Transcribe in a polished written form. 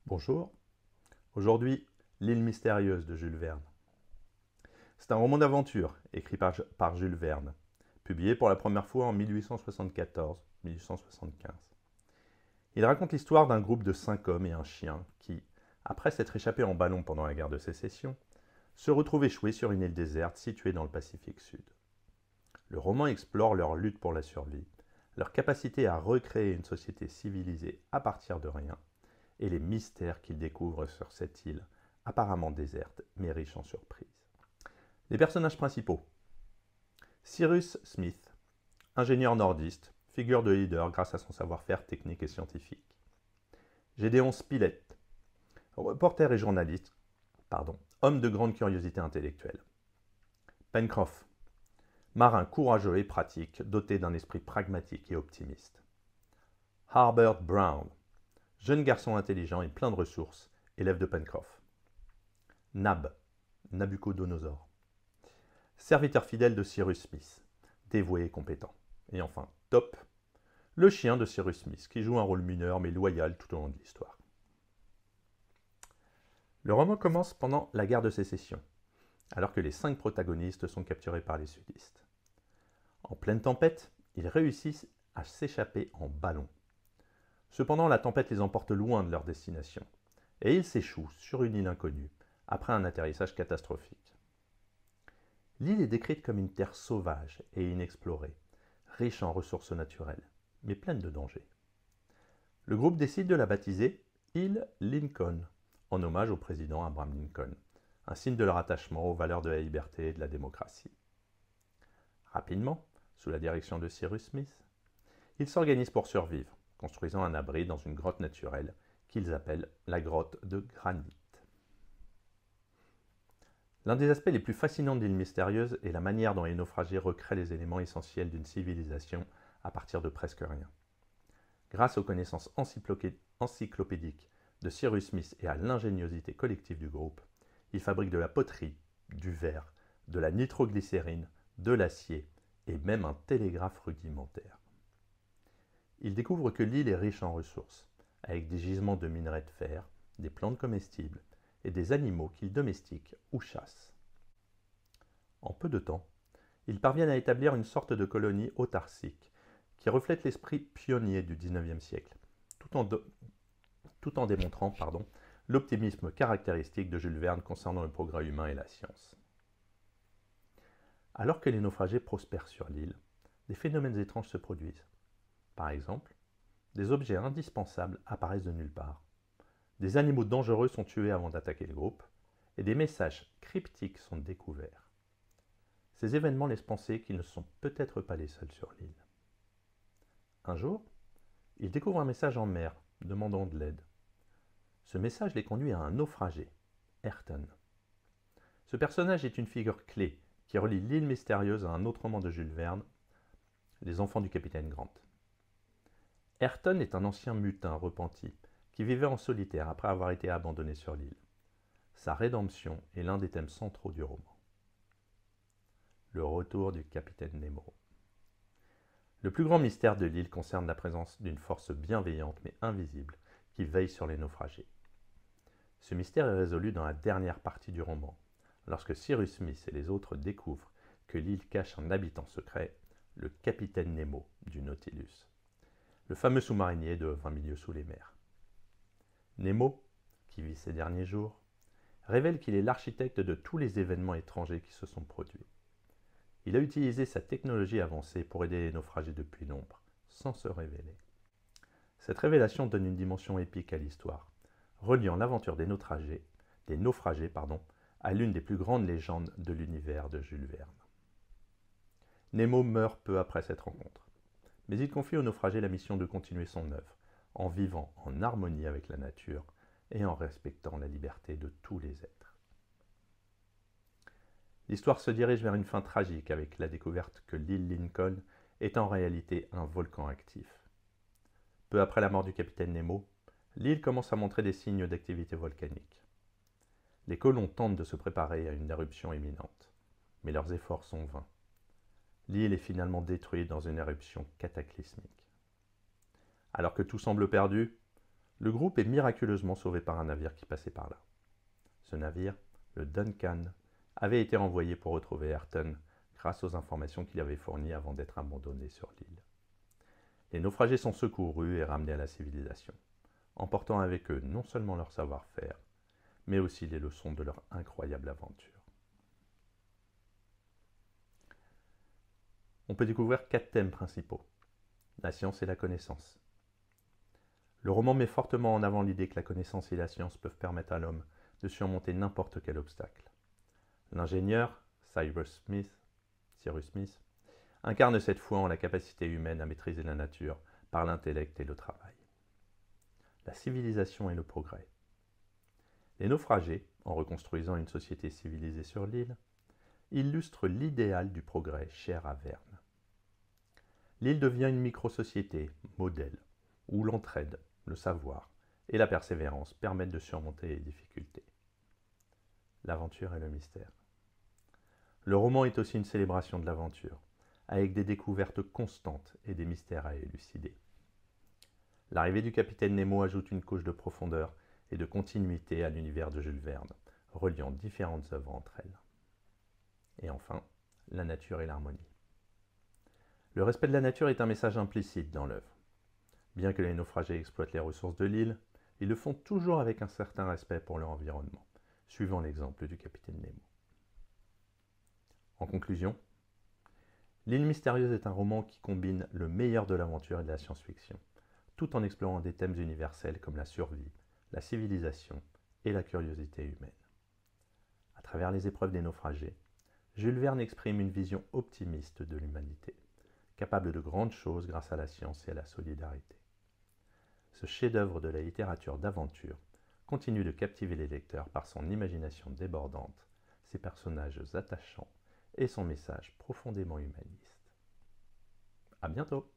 Bonjour, aujourd'hui L'île mystérieuse de Jules Verne. C'est un roman d'aventure écrit par Jules Verne, publié pour la première fois en 1874-1875. Il raconte l'histoire d'un groupe de 5 hommes et un chien qui, après s'être échappés en ballon pendant la guerre de Sécession, se retrouvent échoués sur une île déserte située dans le Pacifique Sud. Le roman explore leur lutte pour la survie, leur capacité à recréer une société civilisée à partir de rien, et les mystères qu'ils découvrent sur cette île, apparemment déserte, mais riche en surprises. Les personnages principaux. Cyrus Smith, ingénieur nordiste, figure de leader grâce à son savoir-faire technique et scientifique. Gédéon Spilett, reporter et journaliste, homme de grande curiosité intellectuelle. Pencroff, marin courageux et pratique, doté d'un esprit pragmatique et optimiste. Harbert Brown, jeune garçon intelligent et plein de ressources, élève de Pencroff. Nab, Nabucodonosor, serviteur fidèle de Cyrus Smith, dévoué et compétent. Et enfin, Top, le chien de Cyrus Smith, qui joue un rôle mineur mais loyal tout au long de l'histoire. Le roman commence pendant la guerre de Sécession, alors que les 5 protagonistes sont capturés par les sudistes. En pleine tempête, ils réussissent à s'échapper en ballon. Cependant, la tempête les emporte loin de leur destination, et ils s'échouent sur une île inconnue, après un atterrissage catastrophique. L'île est décrite comme une terre sauvage et inexplorée, riche en ressources naturelles, mais pleine de dangers. Le groupe décide de la baptiser île Lincoln, en hommage au président Abraham Lincoln, un signe de leur attachement aux valeurs de la liberté et de la démocratie. Rapidement, sous la direction de Cyrus Smith, ils s'organisent pour survivre, construisant un abri dans une grotte naturelle qu'ils appellent la grotte de granit. L'un des aspects les plus fascinants de l'île mystérieuse est la manière dont les naufragés recréent les éléments essentiels d'une civilisation à partir de presque rien. Grâce aux connaissances encyclopédiques de Cyrus Smith et à l'ingéniosité collective du groupe, ils fabriquent de la poterie, du verre, de la nitroglycérine, de l'acier et même un télégraphe rudimentaire. Ils découvrent que l'île est riche en ressources, avec des gisements de minerais de fer, des plantes comestibles et des animaux qu'ils domestiquent ou chassent. En peu de temps, ils parviennent à établir une sorte de colonie autarcique qui reflète l'esprit pionnier du XIXe siècle, tout en démontrant l'optimisme caractéristique de Jules Verne concernant le progrès humain et la science. Alors que les naufragés prospèrent sur l'île, des phénomènes étranges se produisent. Par exemple, des objets indispensables apparaissent de nulle part. Des animaux dangereux sont tués avant d'attaquer le groupe, et des messages cryptiques sont découverts. Ces événements laissent penser qu'ils ne sont peut-être pas les seuls sur l'île. Un jour, ils découvrent un message en mer, demandant de l'aide. Ce message les conduit à un naufragé, Ayrton. Ce personnage est une figure clé qui relie l'île mystérieuse à un autre roman de Jules Verne, Les Enfants du capitaine Grant. Ayrton est un ancien mutin repenti qui vivait en solitaire après avoir été abandonné sur l'île. Sa rédemption est l'un des thèmes centraux du roman. Le retour du capitaine Nemo. Le plus grand mystère de l'île concerne la présence d'une force bienveillante mais invisible qui veille sur les naufragés. Ce mystère est résolu dans la dernière partie du roman, lorsque Cyrus Smith et les autres découvrent que l'île cache un habitant secret, le capitaine Nemo du Nautilus, le fameux sous-marinier de 20 milieux sous les mers. Nemo, qui vit ses derniers jours, révèle qu'il est l'architecte de tous les événements étrangers qui se sont produits. Il a utilisé sa technologie avancée pour aider les naufragés depuis l'ombre, sans se révéler. Cette révélation donne une dimension épique à l'histoire, reliant l'aventure des naufragés, à l'une des plus grandes légendes de l'univers de Jules Verne. Nemo meurt peu après cette rencontre, mais il confie aux naufragés la mission de continuer son œuvre, en vivant en harmonie avec la nature et en respectant la liberté de tous les êtres. L'histoire se dirige vers une fin tragique avec la découverte que l'île Lincoln est en réalité un volcan actif. Peu après la mort du capitaine Nemo, l'île commence à montrer des signes d'activité volcanique. Les colons tentent de se préparer à une éruption imminente, mais leurs efforts sont vains. L'île est finalement détruite dans une éruption cataclysmique. Alors que tout semble perdu, Le groupe est miraculeusement sauvé par un navire qui passait par là. Ce navire, le Duncan, avait été renvoyé pour retrouver Ayrton grâce aux informations qu'il avait fournies avant d'être abandonné sur l'île. Les naufragés sont secourus et ramenés à la civilisation, emportant avec eux non seulement leur savoir-faire, mais aussi les leçons de leur incroyable aventure. On peut découvrir 4 thèmes principaux. La science et la connaissance. Le roman met fortement en avant l'idée que la connaissance et la science peuvent permettre à l'homme de surmonter n'importe quel obstacle. L'ingénieur, Cyrus Smith, incarne cette foi en la capacité humaine à maîtriser la nature par l'intellect et le travail. La civilisation et le progrès. Les naufragés, en reconstruisant une société civilisée sur l'île, illustrent l'idéal du progrès cher à Verne. L'île devient une micro-société, modèle, où l'entraide, le savoir et la persévérance permettent de surmonter les difficultés. L'aventure et le mystère. Le roman est aussi une célébration de l'aventure, avec des découvertes constantes et des mystères à élucider. L'arrivée du capitaine Nemo ajoute une couche de profondeur et de continuité à l'univers de Jules Verne, reliant différentes œuvres entre elles. Et enfin, la nature et l'harmonie. Le respect de la nature est un message implicite dans l'œuvre. Bien que les naufragés exploitent les ressources de l'île, ils le font toujours avec un certain respect pour leur environnement, suivant l'exemple du capitaine Nemo. En conclusion, L'île mystérieuse est un roman qui combine le meilleur de l'aventure et de la science-fiction, tout en explorant des thèmes universels comme la survie, la civilisation et la curiosité humaine. À travers les épreuves des naufragés, Jules Verne exprime une vision optimiste de l'humanité, capable de grandes choses grâce à la science et à la solidarité. Ce chef-d'œuvre de la littérature d'aventure continue de captiver les lecteurs par son imagination débordante, ses personnages attachants et son message profondément humaniste. À bientôt!